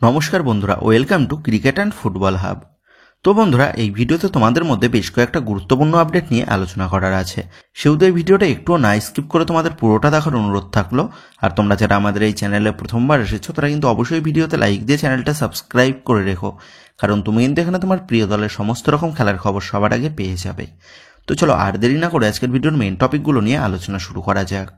নমস্কার বন্ধুরা, welcome to cricket and football hub. তো বন্ধুরা, এই ভিডিওতে তোমাদের মধ্যে বেশ কয়েকটা গুরুত্বপূর্ণ আপডেট নিয়ে আলোচনা করার আছে, সেহেতু এই ভিডিওটা একটুও না স্কিপ করে তোমাদের পুরোটা দেখার অনুরোধ থাকলো। আর তোমরা যারা আমাদের এই চ্যানেলে প্রথমবার এসেছো তারা কিন্তু অবশ্যই ভিডিওতে লাইক দিয়ে চ্যানেলটা সাবস্ক্রাইব করে রেখো, কারণ তুমি কিন্তু এখানে তোমার প্রিয় দলের সমস্ত রকম খেলার খবর সবার আগে পেয়ে যাবে। তো চলো আর দেরি না করে আজকের ভিডিওর মেইন টপিকগুলো নিয়ে আলোচনা শুরু করা যাক।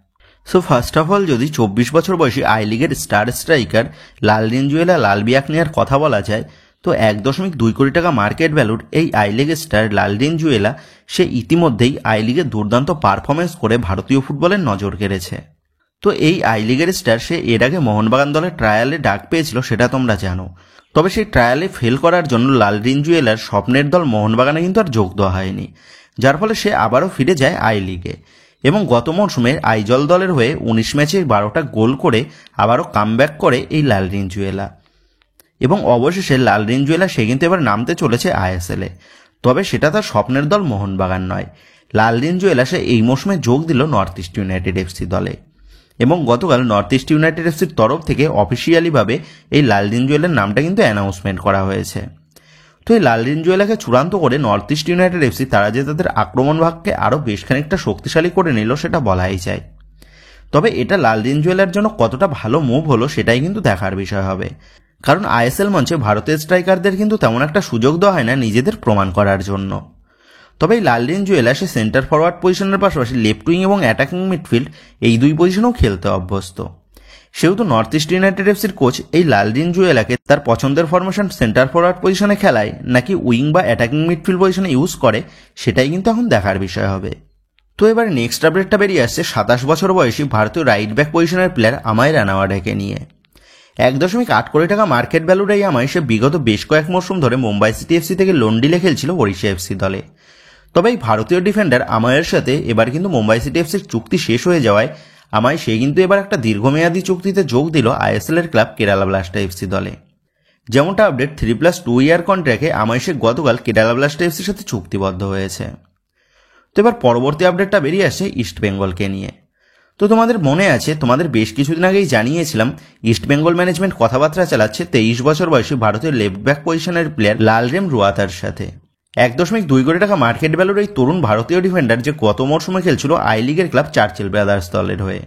সো ফার্স্ট অফ অল, যদি 24 বছর বয়সী আই লিগের স্টার স্ট্রাইকার লালরিনজুয়েলা লালবিয়াকনিয়ার কথা বলা যায়, তো 1.2 কোটি টাকা মার্কেট ভ্যালুর এই আই লিগের স্টার লালরিনজুয়েলা সে ইতিমধ্যেই আই লিগে দুর্দান্ত পারফরমেন্স করে ভারতীয় ফুটবলের নজর কেড়েছে। তো এই আই লিগের স্টার সে এর আগে মোহনবাগান দলের ট্রায়ালে ডাক পেয়েছিল, সেটা তোমরা জানো। তবে সেই ট্রায়ালে ফেল করার জন্য লালরিনজুয়েলার স্বপ্নের দল মোহনবাগানে কিন্তু আর যোগ দেওয়া হয়নি, যার ফলে সে আবারও ফিরে যায় আই লিগে এবং গত মরশুমে আইজল দলের হয়ে 19 ম্যাচে 12টা গোল করে আবারও কামব্যাক করে এই লালরিনজুয়েলা। এবং অবশেষে লালরিনজুয়েলা সে কিন্তু এবার নামতে চলেছে আইএসএলে, তবে সেটা তার স্বপ্নের দল মোহনবাগান নয়। লালরিনজুয়েলা সে এই মৌসুমে যোগ দিল নর্থ ইস্ট ইউনাইটেড এফসি দলে এবং গতকাল নর্থ ইস্ট ইউনাইটেড এফসির তরফ থেকে অফিসিয়ালিভাবে এই লালরিনজুয়েলার নামটা কিন্তু অ্যানাউন্সমেন্ট করা হয়েছে। তো এই লালরিনজুয়েলাকে চূড়ান্ত করে নর্থ ইস্ট ইউনাইটেড এফসি তারা যে তাদের আক্রমণ ভাগকে আরও বেশ খানিকটা শক্তিশালী করে নিল সেটা বলাই যায়। তবে এটা লালরিনজুয়েলার জন্য কতটা ভালো মুভ হলো সেটাই কিন্তু দেখার বিষয় হবে, কারণ আইএসএল মঞ্চে ভারতের স্ট্রাইকারদের কিন্তু তেমন একটা সুযোগ দেওয়া হয় না নিজেদের প্রমাণ করার জন্য। তবে এই লালরিনজুয়েলা সে সেন্টার ফরওয়ার্ড পজিশনের পাশাপাশি লেফট উইং এবং অ্যাটাকিং মিডফিল্ড এই দুই পজিশনেও খেলতে অভ্যস্ত। সেহেতু নর্থ ইস্ট ইউনাইটেড এফসির কোচ এই লালরিনজুয়েলাকে তার পছন্দের ফরমেশন সেন্টার ফরওয়ার্ড পজিশনে খেলায় নাকি উইং বা অ্যাটাকিং মিডফিল্ড পজিশনে ইউজ করে সেটাই কিন্তু এখন দেখার বিষয় হবে। তো এবার নেক্সট আপডেটটা বেরিয়ে আসছে 27 বছর বয়সী ভারতীয় রাইট ব্যাক পজিশনের প্লেয়ার আমায় রানাওয়াডাকে নিয়ে। 1.8 কোটি টাকা মার্কেট ভ্যালুর এই আমায় সে বিগত বেশ কয়েক মরশুম ধরে মুম্বাই সিটি এফসি থেকে লোন ডিলে খেলছিল ওড়িশা এফসি দলে। তবে এই ভারতীয় ডিফেন্ডার আমায়ের সাথে এবার কিন্তু মুম্বাই সিটি এফসির চুক্তি শেষ হয়ে যাওয়ায় আমায় সে কিন্তু এবার একটা দীর্ঘমেয়াদী চুক্তিতে যোগ দিল আইএসএল এর ক্লাব কেরালা ব্লাস্টার এফসি দলে। যেমনটা আপডেট 3+2 ইয়ার কন্ট্রাক্টে আমায় সে গতকাল কেরালা ব্লাস্টার এফসির সাথে চুক্তিবদ্ধ হয়েছে। তো এবার পরবর্তী আপডেটটা বেরিয়ে আসছে ইস্ট বেঙ্গলকে নিয়ে। তো তোমাদের মনে আছে, তোমাদের বেশ কিছুদিন আগেই জানিয়েছিলাম ইস্ট বেঙ্গল ম্যানেজমেন্ট কথাবার্তা চালাচ্ছে 23 বছর বয়সী ভারতীয় লেফট ব্যাক পজিশনের প্লেয়ার লালরেম রুয়াতার সাথে। 1.2 কোটি টাকা মার্কেট ভ্যালুর এই তরুণ ভারতীয় ডিফেন্ডার যে গত মরশুমে খেলছিল আই লিগের ক্লাব চার্চিল ব্রাদার্স দলের হয়ে।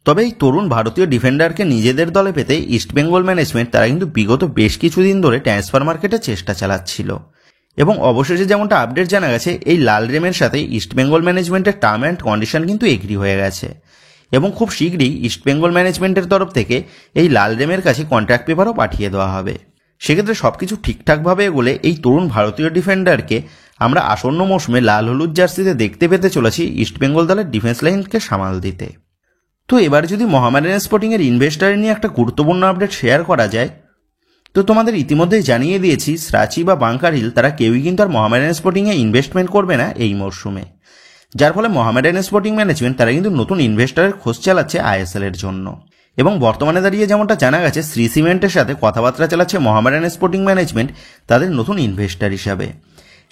তবে এই তরুণ ভারতীয় ডিফেন্ডারকে নিজেদের দলে পেতে ইস্ট বেঙ্গল ম্যানেজমেন্ট তারা কিন্তু বিগত বেশ কিছুদিন ধরে ট্রান্সফার মার্কেটে চেষ্টা চালাচ্ছিল এবং অবশেষে যেমনটা আপডেট জানা গেছে এই লালরেমের সাথে ইস্ট বেঙ্গল ম্যানেজমেন্টের টার্ম অ্যান্ড কন্ডিশন কিন্তু এগ্রি হয়ে গেছে এবং খুব শীঘ্রই ইস্ট বেঙ্গল ম্যানেজমেন্টের তরফ থেকে এই লালরেমের কাছে কন্ট্রাক্ট পেপারও পাঠিয়ে দেওয়া হবে। সেক্ষেত্রে সবকিছু ঠিকঠাকভাবে এগোলে এই তরুণ ভারতীয় ডিফেন্ডারকে আমরা আসন্ন মৌসুমে লাল হলুদ জার্সিতে দেখতে পেতে চলেছি ইস্ট বেঙ্গল দলের ডিফেন্স লাইনকে সামাল দিতে। তো এবার যদি মোহামেডান স্পোর্টিংয়ের ইনভেস্টার নিয়ে একটা গুরুত্বপূর্ণ আপডেট শেয়ার করা যায়, তো তোমাদের ইতিমধ্যেই জানিয়ে দিয়েছি স্রাচি বা বাংকার হিল তারা কেউই কিন্তু আর মোহামেডান স্পোর্টিংয়ে ইনভেস্টমেন্ট করবে না এই মরশুমে, যার ফলে মোহামেডান স্পোর্টিং ম্যানেজমেন্ট তারা কিন্তু নতুন ইনভেস্টারের খোঁজ চালাচ্ছে আইএসএল এর জন্য এবং বর্তমানে দাঁড়িয়ে যেমনটা জানা গেছে শ্রী সিমেন্টের সাথে কথাবার্তা চালাচ্ছে মোহামেডান স্পোর্টিং ম্যানেজমেন্ট তাদের নতুন ইনভেস্টার হিসাবে।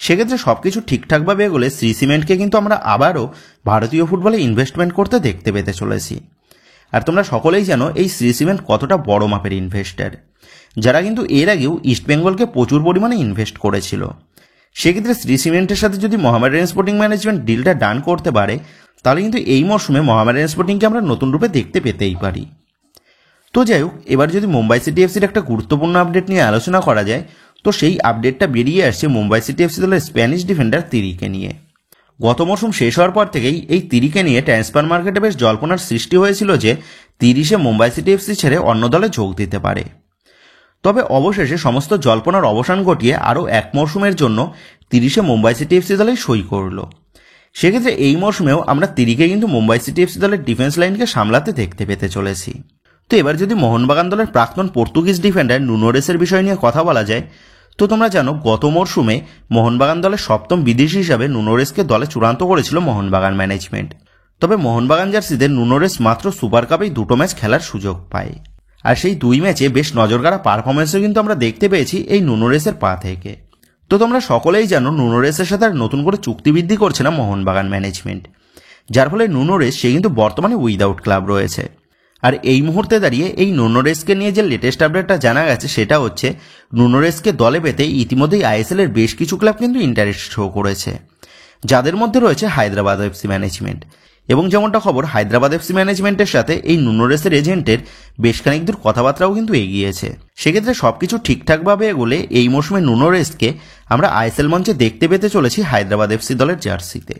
সেক্ষেত্রে সবকিছু ঠিকঠাকভাবে এগোলে শ্রী সিমেন্টকে কিন্তু আমরা আবারও ভারতীয় ফুটবলে ইনভেস্টমেন্ট করতে দেখতে পেতে চলেছি। আর তোমরা সকলেই জানো এই শ্রী সিমেন্ট কতটা বড় মাপের ইনভেস্টার, যারা কিন্তু এর আগেও ইস্ট বেঙ্গলকে প্রচুর পরিমাণে ইনভেস্ট করেছিল। সেক্ষেত্রে শ্রী সিমেন্টের সাথে যদি মোহামেডান স্পোর্টিং ম্যানেজমেন্ট ডিলটা ডান করতে পারে তাহলে কিন্তু এই মরশুমে মোহামেডান স্পোর্টিংকে আমরা নতুন রূপে দেখতে পেতেই পারি। তো যাই হোক, এবার যদি মুম্বাই সিটি এফসির একটা গুরুত্বপূর্ণ আপডেট নিয়ে আলোচনা করা যায়, তো সেই আপডেটটা বেরিয়ে আসছে মুম্বাই সিটি এফসি দলের স্প্যানিশ ডিফেন্ডার তিরিকে নিয়ে। গত মরশুম শেষ হওয়ার পর থেকেই এই তিরিকে নিয়ে ট্রান্সফার মার্কেটে বেশ জল্পনার সৃষ্টি হয়েছিল যে তিরিশে মুম্বাই সিটি এফসি ছেড়ে অন্য দলে যোগ দিতে পারে। তবে অবশেষে সমস্ত জল্পনার অবসান ঘটিয়ে আরও এক মরশুমের জন্য তিরিশে মুম্বাই সিটি এফসি দলে সই করল। সেক্ষেত্রে এই মরশুমেও আমরা তিরিকে কিন্তু মুম্বাই সিটি এফসি দলের ডিফেন্স লাইনকে সামলাতে দেখতে পেতে চলেছি। তো এবার যদি মোহনবাগান দলের প্রাক্তন পর্তুগিজ ডিফেন্ডার নুনোরেসের বিষয় নিয়ে কথা বলা যায়, তো তোমরা জানো গত মরশুমে মোহনবাগান দলের সপ্তম বিদেশি হিসাবে নুনোরেসকে দলে চূড়ান্ত করেছিল মোহনবাগান ম্যানেজমেন্ট। তবে মোহনবাগান জার্সিদের নুনোরেস মাত্র সুপার কাপেই 2টো ম্যাচ খেলার সুযোগ পায়, আর সেই 2 ম্যাচে বেশ নজরকাড়া পারফরমেন্সও কিন্তু আমরা দেখতে পেয়েছি এই নুনোরেসের পা থেকে। তো তোমরা সকলেই জানো নুনোরেসের সাথে আর নতুন করে চুক্তিবৃদ্ধি করছে না মোহনবাগান ম্যানেজমেন্ট, যার ফলে নুনোরেস সে কিন্তু বর্তমানে উইদাউট ক্লাব রয়েছে। আর এই মুহূর্তে দাঁড়িয়ে এই নুনোরেসকে নিয়ে যে লেটেস্ট আপডেটটা জানা গেছে সেটা হচ্ছে নুনোরেসকে দলে পেতে ইতিমধ্যেই আইএসএল এর বেশ কিছু ক্লাব কিন্তু ইন্টারেস্ট শো করেছে, যাদের মধ্যে রয়েছে হায়দ্রাবাদ এফসি ম্যানেজমেন্ট। এবং যেমনটা খবর, হায়দ্রাবাদ এফসি ম্যানেজমেন্টের সাথে এই নুনোরেসের এজেন্টের বেশ খানিক দূর কথাবার্তাও কিন্তু এগিয়েছে। সেক্ষেত্রে সবকিছু ঠিকঠাকভাবে এগোলে এই মৌসুমে নুনোরেসকে আমরা আইএসএল মঞ্চে দেখতে পেতে চলেছি হায়দ্রাবাদ এফসি দলের জার্সিতে।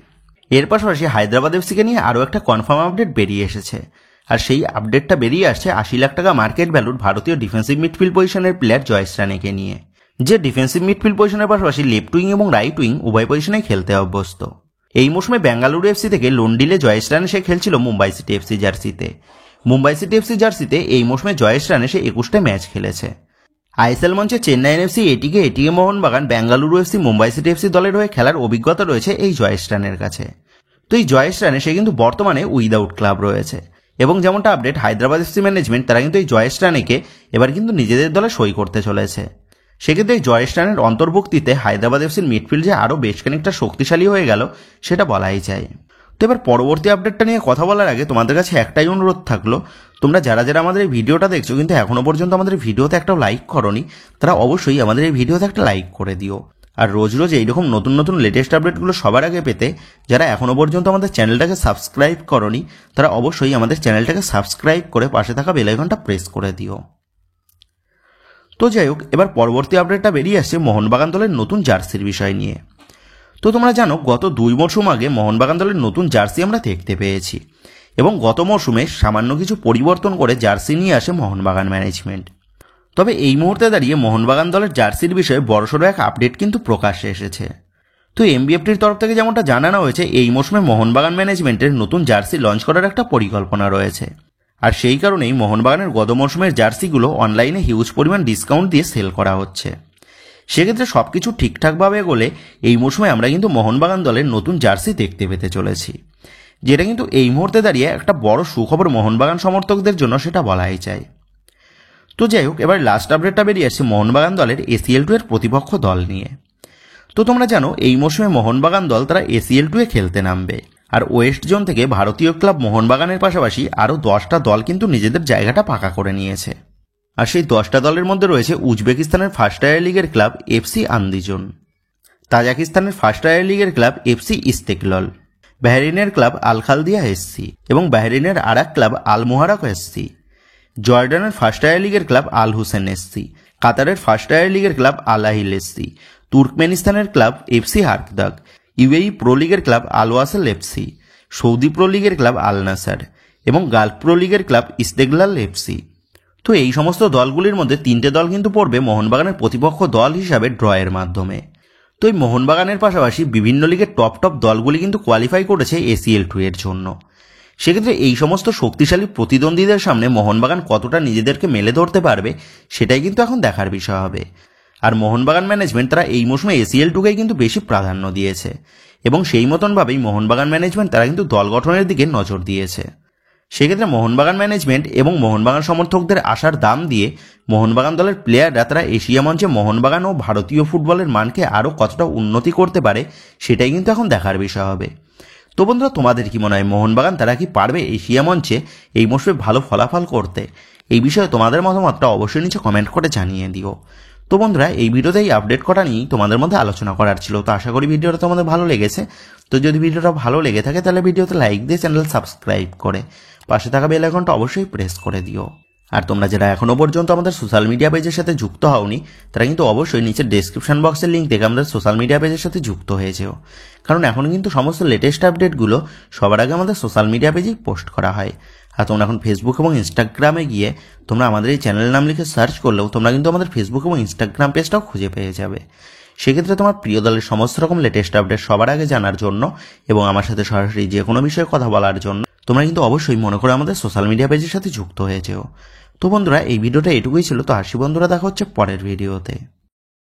এর পাশাপাশি হায়দ্রাবাদ এফসিকে নিয়ে আরও একটা কনফার্ম আপডেট বেরিয়ে এসেছে, আর সেই আপডেটটা বেরিয়ে আসছে 80 লাখ টাকা মার্কেট ভ্যালুর ভারতীয় ডিফেন্সিভ মিডফিল্ড পজিশনের প্লেয়ার জয়েশ রানেকে নিয়ে, যে ডিফেন্সিভ মিডফিল্ড পজিশনের পাশাপাশি লেফট উইং এবং রাইট উইং উভয় পজিশনেই খেলতে অভ্যস্ত। এই মৌসুমে বেঙ্গালুরু এফসি থেকে লোন ডিলে জয়েশ রানে সে খেলছিল মুম্বাই সিটি এফসি জার্সিতে। মুম্বাই সিটি এফসি জার্সিতে এই মৌসুমে জয়েশ রানে সে 21টা ম্যাচ খেলেছে। আইএসএল মঞ্চে চেন্নাই এফসি, এটিকে Mohun Bagan, Bengaluru FC, Mumbai city FC দলের হয়ে খেলার অভিজ্ঞতা রয়েছে এই জয়েশ রানের কাছে। তো এই জয়েশ রানে সে কিন্তু বর্তমানে উইদাউট ক্লাব রয়েছে, এবং যেমনটা আপডেট, হায়দ্রাবাদ এফসি ম্যানেজমেন্ট তারা কিন্তু এই জয়েশ রানেকে এবার কিন্তু নিজেদের দলে সই করতে চলেছে। সেক্ষেত্রে এই জয়েশ রানের অন্তর্ভুক্তিতে হায়দ্রাবাদ এফসির মিডফিল্ড যে আরও বেশ খানিকটা শক্তিশালী হয়ে গেল সেটা বলাই যায়। তো এবার পরবর্তী আপডেটটা নিয়ে কথা বলার আগে তোমাদের কাছে একটাই অনুরোধ থাকলো, তোমরা যারা যারা আমাদের এই ভিডিওটা দেখছো কিন্তু এখনো পর্যন্ত আমাদের ভিডিওতে একটা লাইক করোনি, তারা অবশ্যই আমাদের এই ভিডিওতে একটা লাইক করে দিও। আর রোজ রোজ এইরকম নতুন নতুন লেটেস্ট আপডেটগুলো সবার আগে পেতে যারা এখনো পর্যন্ত আমাদের চ্যানেলটাকে সাবস্ক্রাইব করোনি, তারা অবশ্যই আমাদের চ্যানেলটাকে সাবস্ক্রাইব করে পাশে থাকা বেল আইকনটা প্রেস করে দিও। তো যাই হোক, এবার পরবর্তী আপডেটটা বেরিয়ে আসছে মোহনবাগান দলের নতুন জার্সির বিষয় নিয়ে। তো তোমরা জানো, গত 2 মরশুম আগে মোহনবাগান দলের নতুন জার্সি আমরা দেখতে পেয়েছি, এবং গত মরশুমে সামান্য কিছু পরিবর্তন করে জার্সি নিয়ে আসে মোহনবাগান ম্যানেজমেন্ট। তবে এই মুহূর্তে দাঁড়িয়ে মোহনবাগান দলের জার্সির বিষয়ে বড়সড় এক আপডেট কিন্তু প্রকাশ্যে এসেছে। তো এমবিএফটির তরফ থেকে যেমনটা জানানো হয়েছে, এই মরশুমে মোহনবাগান ম্যানেজমেন্টের নতুন জার্সি লঞ্চ করার একটা পরিকল্পনা রয়েছে, আর সেই কারণেই মোহনবাগানের গত মরশুমের জার্সিগুলো অনলাইনে হিউজ পরিমাণ ডিসকাউন্ট দিয়ে সেল করা হচ্ছে। সেক্ষেত্রে সবকিছু ঠিকঠাকভাবে এগোলে এই মরশুমে আমরা কিন্তু মোহনবাগান দলের নতুন জার্সি দেখতে পেতে চলেছি, যেটা কিন্তু এই মুহূর্তে দাঁড়িয়ে একটা বড় সুখবর মোহনবাগান সমর্থকদের জন্য, সেটা বলাই যায়। তো যাই হোক, এবার লাস্ট আপডেটটা বেরিয়ে আসছে মোহনবাগান দলের ACL2 এর প্রতিপক্ষ দল নিয়ে। তো তোমরা জানো, এই মরশুমে মোহনবাগান দল তারা ACL2 এ খেলতে নামবে, আর ওয়েস্ট জোন থেকে ভারতীয় ক্লাব মোহনবাগানের পাশাপাশি আরও 10টা দল কিন্তু নিজেদের জায়গাটা পাকা করে নিয়েছে। আর সেই 10টা দলের মধ্যে রয়েছে উজবেকিস্তানের ফার্স্ট টায়ার লিগের ক্লাব FC আন্দিজন, তাজাকিস্তানের ফার্স্ট টায়ার লিগের ক্লাব FC ইস্তেকলল, বাহরিনের ক্লাব আল খালদিয়া SC এবং বাহরিনের আর এক ক্লাব আল মুহারাক SC, জর্ডানের ফার্স্ট টায়ার লিগের ক্লাব আল হুসেন SC, কাতারের ফার্স্ট টায়ার লিগের ক্লাব আল আহিল SC, তুর্কমেনিস্তানের club FC Arkadag, UAE pro লিগের club Al Wasl FC, Saudi pro লিগের ক্লাব আল নাসার এবং গালফ প্রো লিগের club ইস্তেকলাল FC। তো এই সমস্ত দলগুলির মধ্যে 3টে দল কিন্তু পড়বে মোহনবাগানের প্রতিপক্ষ দল হিসাবে ড্রয়ের মাধ্যমে। তো এই মোহনবাগানের পাশাপাশি বিভিন্ন লিগের টপ দলগুলি কিন্তু কোয়ালিফাই করেছে ACL2 এর জন্য। সেক্ষেত্রে এই সমস্ত শক্তিশালী প্রতিদ্বন্দ্বীদের সামনে মোহনবাগান কতটা নিজেদেরকে মেলে ধরতে পারবে সেটাই কিন্তু এখন দেখার বিষয় হবে। আর মোহনবাগান ম্যানেজমেন্ট তারা এই মৌসুমে ACL2কেই কিন্তু বেশি প্রাধান্য দিয়েছে, এবং সেই মতনভাবেই মোহনবাগান ম্যানেজমেন্ট তারা কিন্তু দল গঠনের দিকে নজর দিয়েছে। সেক্ষেত্রে মোহনবাগান ম্যানেজমেন্ট এবং মোহনবাগান সমর্থকদের আশার দাম দিয়ে মোহনবাগান দলের প্লেয়াররা তারা এশিয়া মঞ্চে মোহনবাগান ও ভারতীয় ফুটবলের মানকে আরও কতটা উন্নতি করতে পারে সেটাই কিন্তু এখন দেখার বিষয় হবে। তো বন্ধুরা, তোমাদের কি মনে হয়, মোহনবাগান তারা কি পারবে এশিয়া মঞ্চে এই মৌসুমে ভালো ফলাফল করতে? এই বিষয়ে তোমাদের মতামতটা অবশ্যই নিচে কমেন্ট করে জানিয়ে দিও। তো বন্ধুরা, এই ভিডিওতে এই আপডেট করা নিয়েই তোমাদের মধ্যে আলোচনা করার ছিল। তো আশা করি ভিডিওটা তোমাদের ভালো লেগেছে। তো যদি ভিডিওটা ভালো লেগে থাকে তাহলে ভিডিওতে লাইক দিয়ে চ্যানেল সাবস্ক্রাইব করে পাশে থাকা বেল আইকনটা অবশ্যই প্রেস করে দিও। আর তোমরা যারা এখনো পর্যন্ত আমাদের সোশ্যাল মিডিয়া পেজের সাথে যুক্ত হওনি, তারা কিন্তু অবশ্যই নিচের ডেসক্রিপশন বক্সের লিঙ্ক থেকে আমাদের সোশ্যাল মিডিয়া পেজের সাথে যুক্ত হয়ে যেও, কারণ এখন কিন্তু সমস্ত লেটেস্ট আপডেটগুলো সবার আগে আমাদের সোশ্যাল মিডিয়া পেজেই পোস্ট করা হয়। আর তোমরা এখন ফেসবুক এবং ইনস্টাগ্রামে গিয়ে তোমরা আমাদের এই চ্যানেলের নাম লিখে সার্চ করলেও তোমরা কিন্তু আমাদের ফেসবুক এবং ইনস্টাগ্রাম পেজটাও খুঁজে পেয়ে যাবে। সেক্ষেত্রে তোমার প্রিয় দলের সমস্ত রকম লেটেস্ট আপডেট সবার আগে জানার জন্য এবং আমার সাথে সরাসরি যে কোনো বিষয়ে কথা বলার জন্য তোমরা কিন্তু অবশ্যই মনে করে আমাদের সোশ্যাল মিডিয়া পেজের সাথে যুক্ত হয়ে যেও। তো বন্ধুরা, এই ভিডিওটা এটুকুই ছিল। তো আসি বন্ধুরা, দেখা হচ্ছে পরের ভিডিওতে।